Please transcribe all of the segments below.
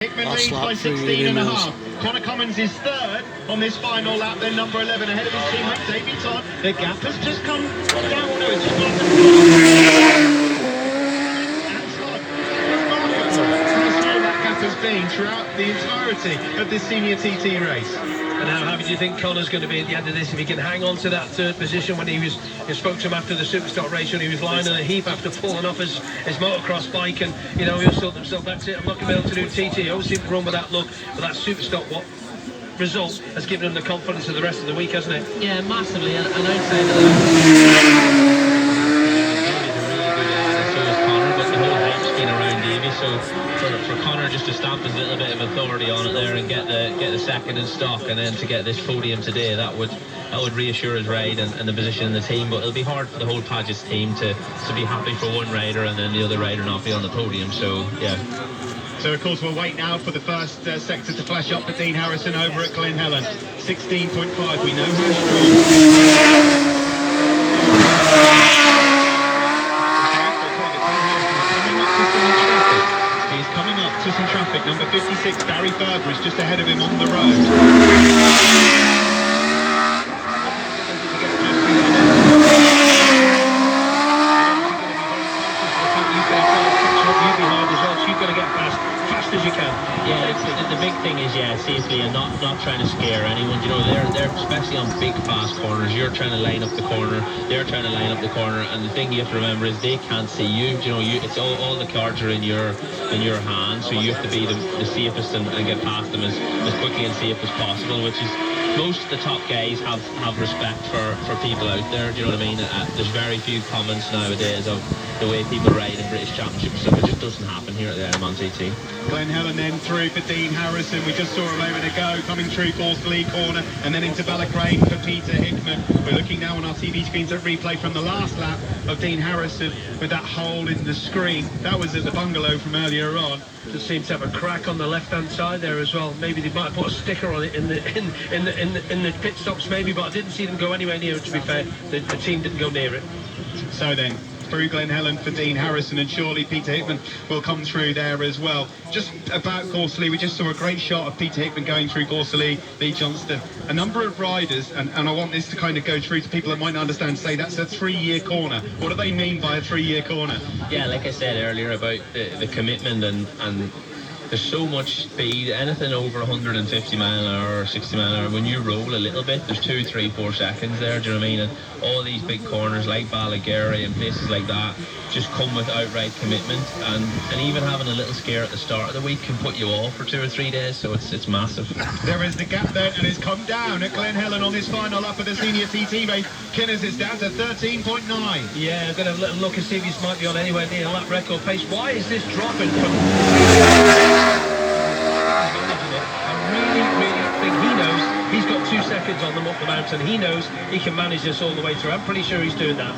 Hickman leads by 16.5. Connor Cummins is third on this final lap, then number 11 ahead of his teammate Davey Todd. The gap has just come down. No, it's just gone to how small that gap has been throughout the entirety of this senior TT race. And how happy do you think Connor's going to be at the end of this if he can hang on to that third position? When he spoke to him after the Superstock race, when he was lying in a heap after falling off his motocross bike, and he always thought to himself, that's it, I'm not going to be able to do TT. He always seemed to run with that look, but that Superstock result has given him the confidence of the rest of the week, hasn't it? Yeah, massively, and I'd say that so for Connor just to stamp his little bit of authority on it there and get the second in stock, and then to get this podium today, that would reassure his ride and the position in the team. But it'll be hard for the whole Paget's team to be happy for one rider and then the other rider not be on the podium. So yeah. So of course we'll wait now for the first sector to flash up for Dean Harrison over at Glen Helen. 16.5. We know how strong. To some traffic. Number 56, Barry Ferber, is just ahead of him on the road. You've got to get fast as you can. Yeah, the big thing is, safely and not trying to scare anyone. They're especially on big fast corners. You're trying to line up the corner, they're trying to line up the corner, and the thing you have to remember is they can't see you. It's all the cards are in your hands, so you have to be the safest and get past them as quickly and safe as possible, which is most of the top guys have respect for people out there. Do you know what I mean? There's very few comments nowadays of the way people ride in British Championship stuff. It just doesn't happen here at the M1 TT. Glen Helen then through for Dean Harrison. We just saw a moment ago coming through Gorsley corner and then into Ballacrane for Peter Hickman. We're looking now on our TV screens at replay from the last lap of Dean Harrison with that hole in the screen. That was at the bungalow from earlier on. Just seems to have a crack on the left-hand side there as well. Maybe they might have put a sticker on it in the pit stops, maybe, but I didn't see them go anywhere near it. To be fair, the team didn't go near it. So then, through Glen Helen for Dean Harrison, and surely Peter Hickman will come through there as well. Just about Gorsley, we just saw a great shot of Peter Hickman going through Gorsley, Lee Johnston. A number of riders, and I want this to kind of go through to people that might not understand, say that's a 3-year corner. What do they mean by a 3-year corner? Yeah, like I said earlier about the commitment and there's so much speed, anything over 150 mile an hour or 60 mile an hour, when you roll a little bit, there's 2, 3, 4 seconds there, do you know what I mean? And all these big corners like Ballagary and places like that just come with outright commitment, and even having a little scare at the start of the week can put you off for 2 or 3 days, so it's massive. There is the gap there, and it's come down at Glen Helen on this final lap of the senior TT race. Kinners is down to 13.9. Yeah, I'm going to have a little look and see if he might be on anywhere near lap record pace. Why is this dropping from... I really think he knows he's got 2 seconds on them up the mountain. He knows he can manage this all the way through. I'm pretty sure he's doing that.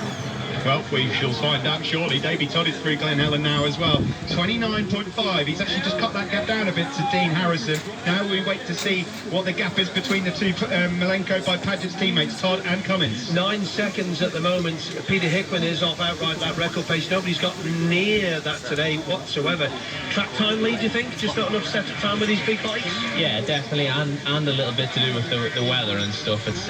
Well, we shall find out shortly. Davey Todd is through Glen Helen now as well. 29.5. He's actually just cut that gap down a bit to Dean Harrison. Now we wait to see what the gap is between the two Malenko by Paget's teammates, Todd and Cummins. 9 seconds at the moment. Peter Hickman is off outright that record pace. Nobody's got near that today whatsoever. Track time lead, do you think? Just not enough set of time with these big bikes? Yeah, definitely, and a little bit to do with the weather and stuff. It's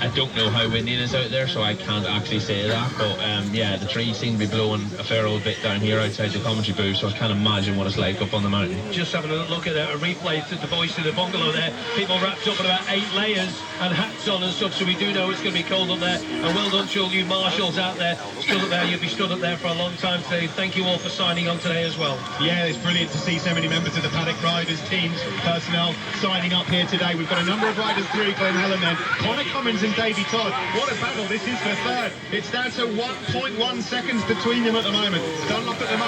I don't know how windy it is out there, so I can't actually say that. But yeah, the trees seem to be blowing a fair old bit down here outside the commentary booth, so I can't imagine what it's like up on the mountain. Just having a look at a replay to the boys to the bungalow there. People wrapped up in about 8 layers and hats on and stuff, so we do know it's going to be cold up there. And well done to all you marshals out there, stood up there. You'll be stood up there for a long time today. Thank you all for signing on today as well. Yeah, it's brilliant to see so many members of the Paddock Riders teams, personnel signing up here today. We've got a number of riders through Glen Helen then. Connor Cummins and Davey Todd. What a battle this is for third. It's down to 1.1 seconds between them at the moment. Dunlop at the moment.